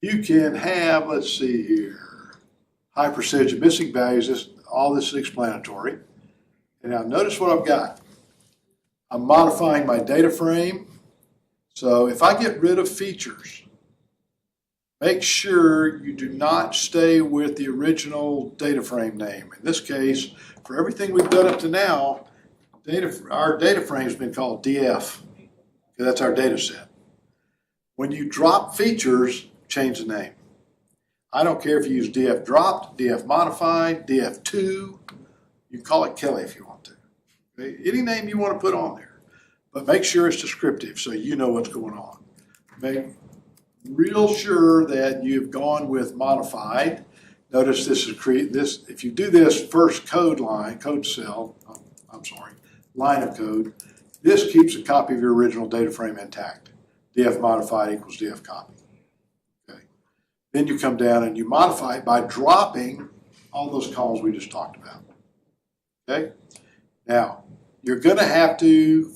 you can have, let's see here, high percentage of missing values. All this is explanatory. And now notice what I've got. I'm modifying my data frame. So if I get rid of features, make sure you do not stay with the original data frame name. In this case, for everything we've done up to now, our data frame has been called DF. Okay, that's our data set. When you drop features, change the name. I don't care if you use DF dropped, DF modified, DF2. You can call it Kelly if you want to. Okay? Any name you want to put on there. But make sure it's descriptive so you know what's going on. Make real sure that you've gone with modified. Notice this is if you do this first line of code, this keeps a copy of your original data frame intact. DF modified equals DF copy. Okay. Then you come down and you modify it by dropping all those columns we just talked about. Okay. Now, you're going to have to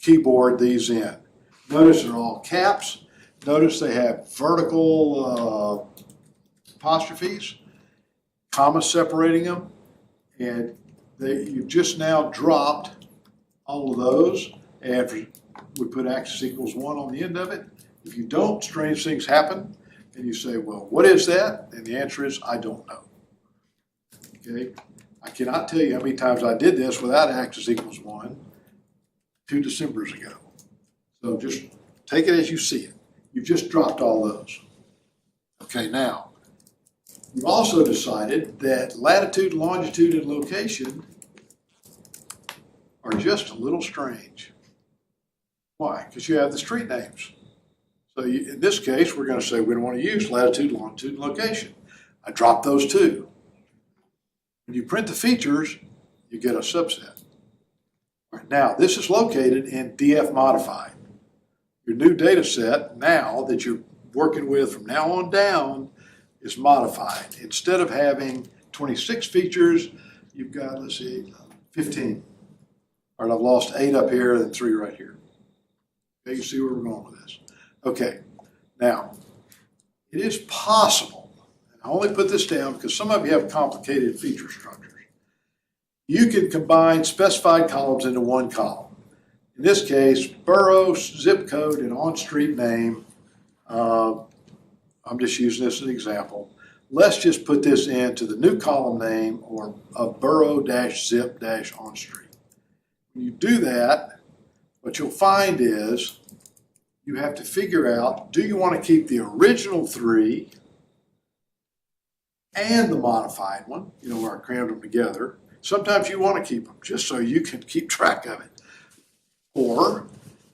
keyboard these in. Notice they're all caps. Notice they have vertical apostrophes, commas separating them, and you've just now dropped all of those after we put axis equals 1 on the end of it. If you don't, strange things happen, and you say, well, what is that? And the answer is, I don't know. Okay? I cannot tell you how many times I did this without axis equals 1 2 Decembers ago. So just take it as you see it. You've just dropped all those. Okay, now, you've also decided that latitude, longitude, and location are just a little strange. Why? Because you have the street names. So in this case, we're going to say we don't want to use latitude, longitude, and location. I dropped those two. When you print the features, you get a subset. All right, now, this is located in DF modified. Your new data set now that you're working with from now on down is modified. Instead of having 26 features, you've got, 15. All right, I've lost 8 up here and 3 right here. Okay, you see where we're going with this. Okay, now, it is possible, and I only put this down because some of you have complicated feature structures. You can combine specified columns into one column. In this case, borough, zip code, and on-street name. I'm just using this as an example. Let's just put this into the new column name or a borough-zip-on-street. When you do that, what you'll find is you have to figure out, do you want to keep the original 3 and the modified one, where I crammed them together. Sometimes you want to keep them just so you can keep track of it. Or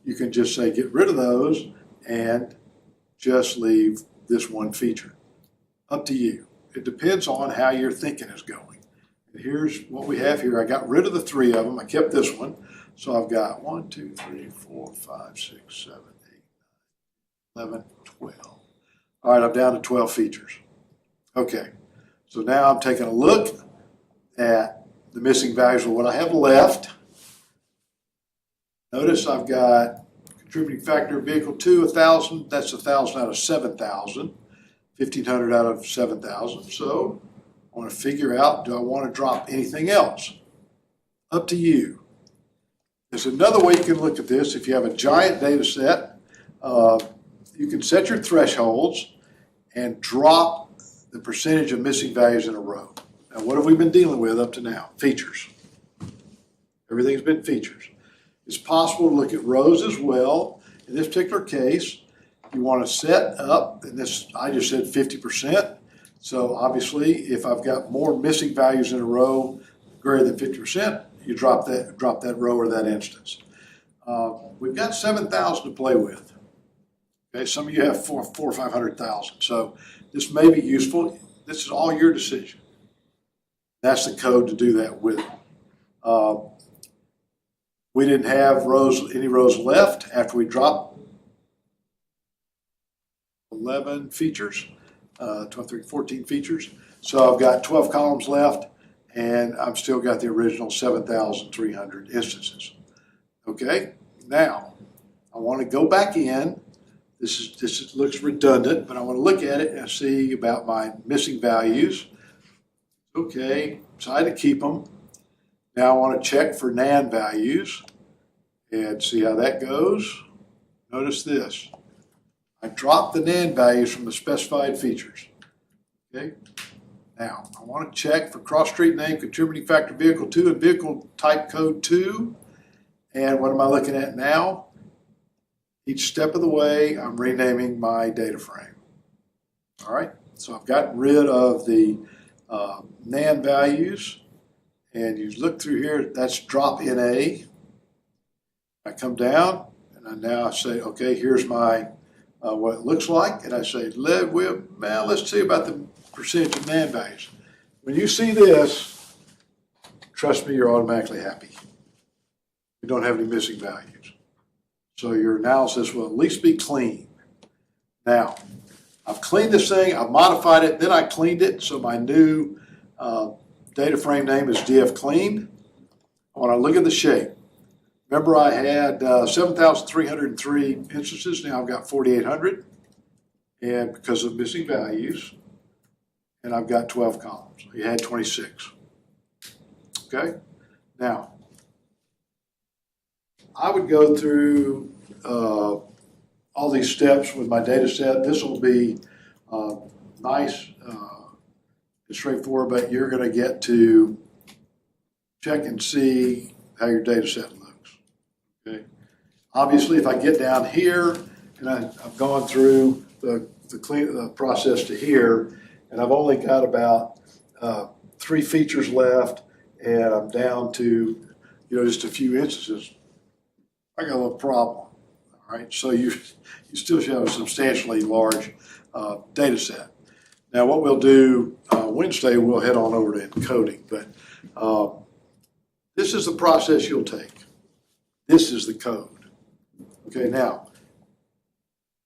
you can just say, get rid of those and just leave this one feature. Up to you. It depends on how your thinking is going. And here's what we have here. I got rid of the 3 of them. I kept this one. So I've got 1, 2, 3, 4, 5, 6, 7, 8, 9, 11, 12. All right, I'm down to 12 features. Okay, so now I'm taking a look at the missing values of what I have left. Notice I've got contributing factor vehicle 2, 1,000. That's 1,000 out of 7,000. 1,500 out of 7,000. So I want to figure out, do I want to drop anything else? Up to you. There's another way you can look at this. If you have a giant data set, you can set your thresholds and drop the percentage of missing values in a row. Now, what have we been dealing with up to now? Features. Everything's been features. It's possible to look at rows as well. In this particular case, you want to set up, and this I just said 50%. So obviously, if I've got more missing values in a row greater than 50%, you drop that row or that instance. We've got 7,000 to play with. Okay, some of you have 400,000 or 500,000. So this may be useful. This is all your decision. That's the code to do that with. We didn't have any rows left after we dropped 11 features, 14 features. So I've got 12 columns left, and I've still got the original 7,300 instances. Okay, now I want to go back in. This looks redundant, but I want to look at it and see about my missing values. Okay, decided to keep them. Now I want to check for NaN values, And see how that goes? Notice this. I dropped the NAND values from the specified features. Okay. Now, I want to check for cross-street name, contributing factor vehicle 2, and vehicle type code 2. And what am I looking at now? Each step of the way, I'm renaming my data frame. All right, so I've gotten rid of the NAND values. And you look through here, that's drop NA. I come down, and I now say, okay, here's my what it looks like. And I say, let's see about the percentage of NAND values. When you see this, trust me, you're automatically happy. You don't have any missing values. So your analysis will at least be clean. Now, I've cleaned this thing, I've modified it, then I cleaned it, so my new data frame name is DF clean. When I look at the shape, remember I had 7,303 instances, now I've got 4,800, and because of missing values, and I've got 12 columns. You had 26. Okay? Now, I would go through all these steps with my data set. This will be nice and straightforward, but you're going to get to check and see how your data set looks. Okay? Obviously, if I get down here and I've gone through the process to here, and I've only got about 3 features left, and I'm down to just a few instances, I got a little problem. All right, so you still should have a substantially large data set. Now, what we'll do Wednesday, we'll head on over to encoding, but this is the process you'll take. This is the code. Okay, now,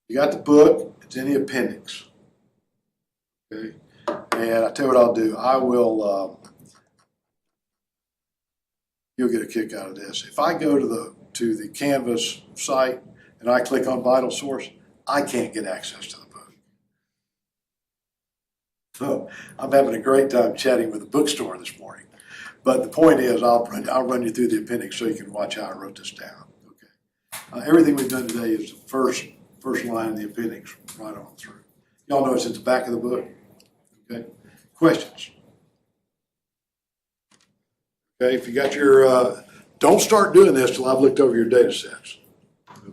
you got the book, it's in the appendix. Okay, and I tell you what I'll do. I will, you'll get a kick out of this. If I go to the Canvas site and I click on Vital Source, I can't get access to the book. So I'm having a great time chatting with the bookstore this morning. But the point is, I'll run you through the appendix so you can watch how I wrote this down. Okay. Everything we've done today is the first line in the appendix, right on through. Y'all know it's at the back of the book. Okay. Questions? Okay. If you got your, don't start doing this till I've looked over your data sets.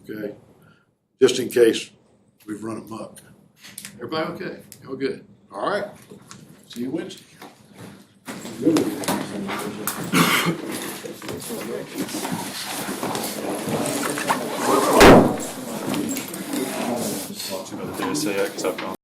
Okay. Just in case we've run amok. Everybody okay? All good. All right. See you Wednesday. About the data set, 'cause I've gone